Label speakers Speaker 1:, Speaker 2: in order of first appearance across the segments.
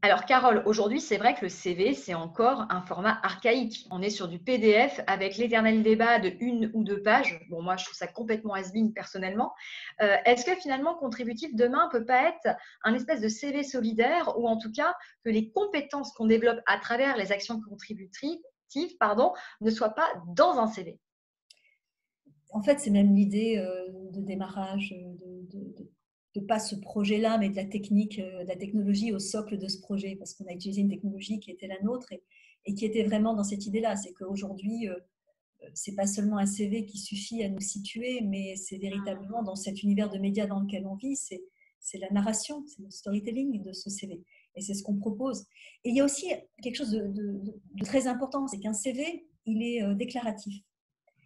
Speaker 1: Alors, Carole, aujourd'hui, c'est vrai que le CV, c'est encore un format archaïque. On est sur du PDF avec l'éternel débat de 1 ou 2 pages. Bon, moi, je trouve ça complètement has-been personnellement. Est-ce que finalement, contributif demain peut pas être un espèce de CV solidaire ou en tout cas que les compétences qu'on développe à travers les actions contributives, pardon, ne soient pas dans un CV?
Speaker 2: En fait, c'est même l'idée de démarrage, pas ce projet-là, mais de la technique, de la technologie au socle de ce projet, parce qu'on a utilisé une technologie qui était la nôtre et qui était vraiment dans cette idée-là. C'est qu'aujourd'hui, c'est pas seulement un CV qui suffit à nous situer, mais c'est véritablement dans cet univers de médias dans lequel on vit, c'est la narration, c'est le storytelling de ce CV. Et c'est ce qu'on propose. Et il y a aussi quelque chose de très important, c'est qu'un CV, il est déclaratif.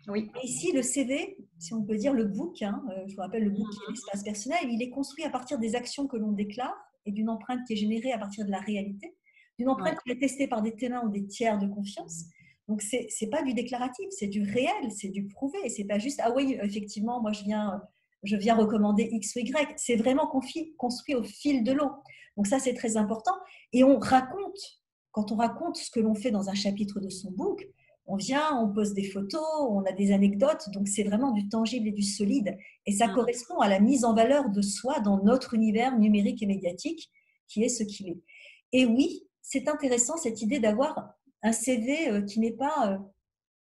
Speaker 1: Oui.
Speaker 2: Et ici, le CV, si on peut dire le book, je vous rappelle le book qui est l'espace personnel, il est construit à partir des actions que l'on déclare et d'une empreinte qui est générée à partir de la réalité, d'une
Speaker 1: Ouais.
Speaker 2: empreinte qui est testée par des témoins ou des tiers de confiance. Donc, ce n'est pas du déclaratif, c'est du réel, c'est du prouvé. Ce n'est pas juste, ah oui, effectivement, moi, je viens recommander X ou Y. C'est vraiment construit au fil de l'eau. Donc, ça, c'est très important. Et on raconte, quand on raconte ce que l'on fait dans un chapitre de son book, on vient, on pose des photos, on a des anecdotes, donc c'est vraiment du tangible et du solide. Et ça correspond à la mise en valeur de soi dans notre univers numérique et médiatique, qui est ce qu'il est. Et oui, c'est intéressant cette idée d'avoir un CV qui n'est pas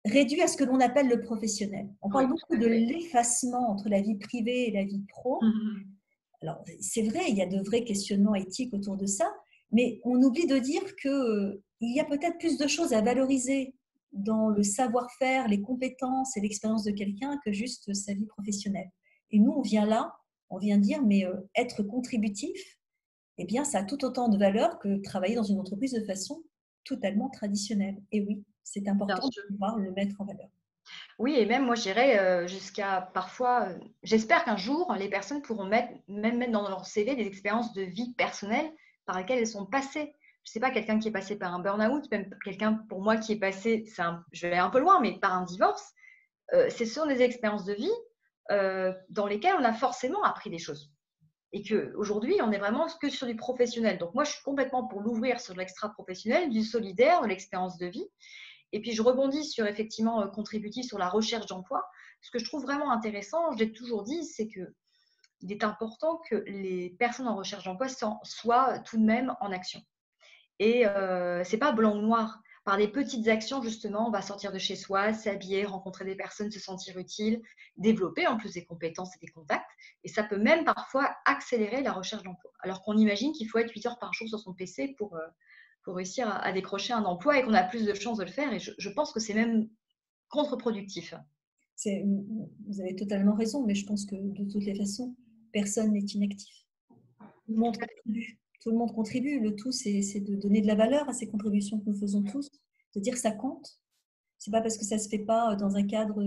Speaker 2: réduit à ce que l'on appelle le professionnel. On
Speaker 1: Oui,
Speaker 2: parle beaucoup
Speaker 1: tout à
Speaker 2: de
Speaker 1: fait.
Speaker 2: l'effacement entre la vie privée et la vie pro. Alors, c'est vrai, il y a de vrais questionnements éthiques autour de ça, mais on oublie de dire qu'il y a peut-être plus de choses à valoriser dans le savoir-faire, les compétences et l'expérience de quelqu'un que juste sa vie professionnelle. Et nous, on vient là, on vient dire, mais être contributif, eh bien, ça a tout autant de valeur que travailler dans une entreprise de façon totalement traditionnelle. Et oui, c'est
Speaker 1: Bien
Speaker 2: important de
Speaker 1: sûr.
Speaker 2: pouvoir le mettre en valeur.
Speaker 1: Oui et même moi j'irais, jusqu'à parfois, j'espère qu'un jour les personnes pourront mettre dans leur CV des expériences de vie personnelle par lesquelles elles sont passées. Je sais pas, quelqu'un qui est passé par un burn-out, même quelqu'un pour moi qui est passé, je vais aller un peu loin, mais par un divorce, ce sont des expériences de vie, dans lesquelles on a forcément appris des choses et qu'aujourd'hui on est vraiment que sur du professionnel. Donc moi je suis complètement pour l'ouvrir sur de l'extra-professionnel, du solidaire, de l'expérience de vie et puis, je rebondis sur effectivement contributif sur la recherche d'emploi. Ce que je trouve vraiment intéressant, je l'ai toujours dit, c'est qu'il est important que les personnes en recherche d'emploi soient tout de même en action. Et ce n'est pas blanc ou noir. Par des petites actions, justement, on va sortir de chez soi, s'habiller, rencontrer des personnes, se sentir utile, développer en plus des compétences et des contacts. Et ça peut même parfois accélérer la recherche d'emploi. Alors qu'on imagine qu'il faut être 8 heures par jour sur son PC pour réussir à décrocher un emploi et qu'on a plus de chances de le faire. Et je pense que c'est même contre-productif.
Speaker 2: Vous avez totalement raison, mais je pense que de toutes les façons, personne n'est inactif. Tout le monde contribue. Tout le monde contribue. Le tout, c'est de donner de la valeur à ces contributions que nous faisons tous, de dire ça compte. C'est pas parce que ça se fait pas dans un cadre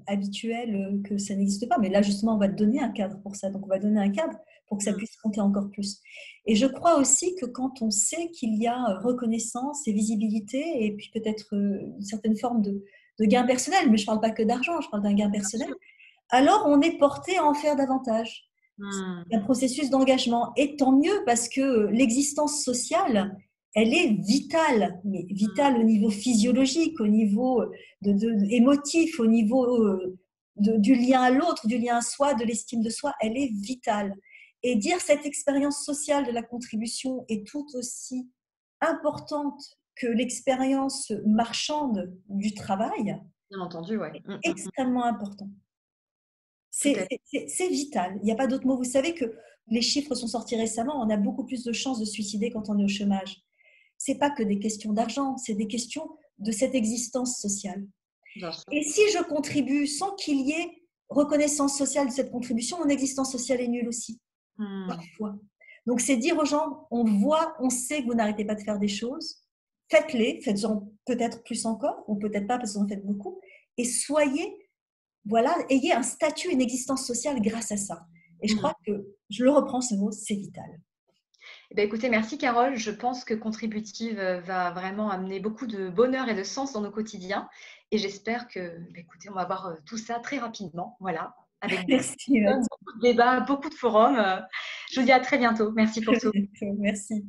Speaker 2: habituel que ça n'existe pas. Mais là, justement, on va donner un cadre pour ça. Donc, on va donner un cadre pour que ça puisse compter encore plus. Et je crois aussi que quand on sait qu'il y a reconnaissance et visibilité, et puis peut-être une certaine forme de gain personnel, mais je ne parle pas que d'argent, je parle d'un gain personnel, alors on est porté à en faire davantage. C'est un processus d'engagement. Et tant mieux parce que l'existence sociale, elle est vitale, mais vitale au niveau physiologique, au niveau émotif, au niveau du lien à l'autre, du lien à soi, de l'estime de soi, elle est vitale. Et dire cette expérience sociale de la contribution est tout aussi importante que l'expérience marchande du travail,
Speaker 1: Bien entendu, oui.
Speaker 2: est extrêmement important.
Speaker 1: Tout à fait.
Speaker 2: C'est vital. Il n'y a pas d'autre mot. Vous savez que les chiffres sont sortis récemment. On a beaucoup plus de chances de se suicider quand on est au chômage. Ce n'est pas que des questions d'argent, c'est des questions de cette existence sociale.
Speaker 1: Bien sûr.
Speaker 2: Et si je contribue sans qu'il y ait reconnaissance sociale de cette contribution, mon existence sociale est nulle aussi, parfois. Donc, c'est dire aux gens, on voit, on sait que vous n'arrêtez pas de faire des choses, faites-les, faites-en peut-être plus encore, ou peut-être pas parce que vous en faites beaucoup, et voilà, ayez un statut, une existence sociale grâce à ça. Et je crois que, je le reprends ce mot, c'est vital.
Speaker 1: Eh bien, écoutez, merci Carole. Je pense que Contributive va vraiment amener beaucoup de bonheur et de sens dans nos quotidiens. Et j'espère que, écoutez, on va voir tout ça très rapidement. Voilà, avec
Speaker 2: Merci,
Speaker 1: beaucoup de débats, beaucoup de forums. Je vous dis à très bientôt. Merci pour tout.
Speaker 2: Merci.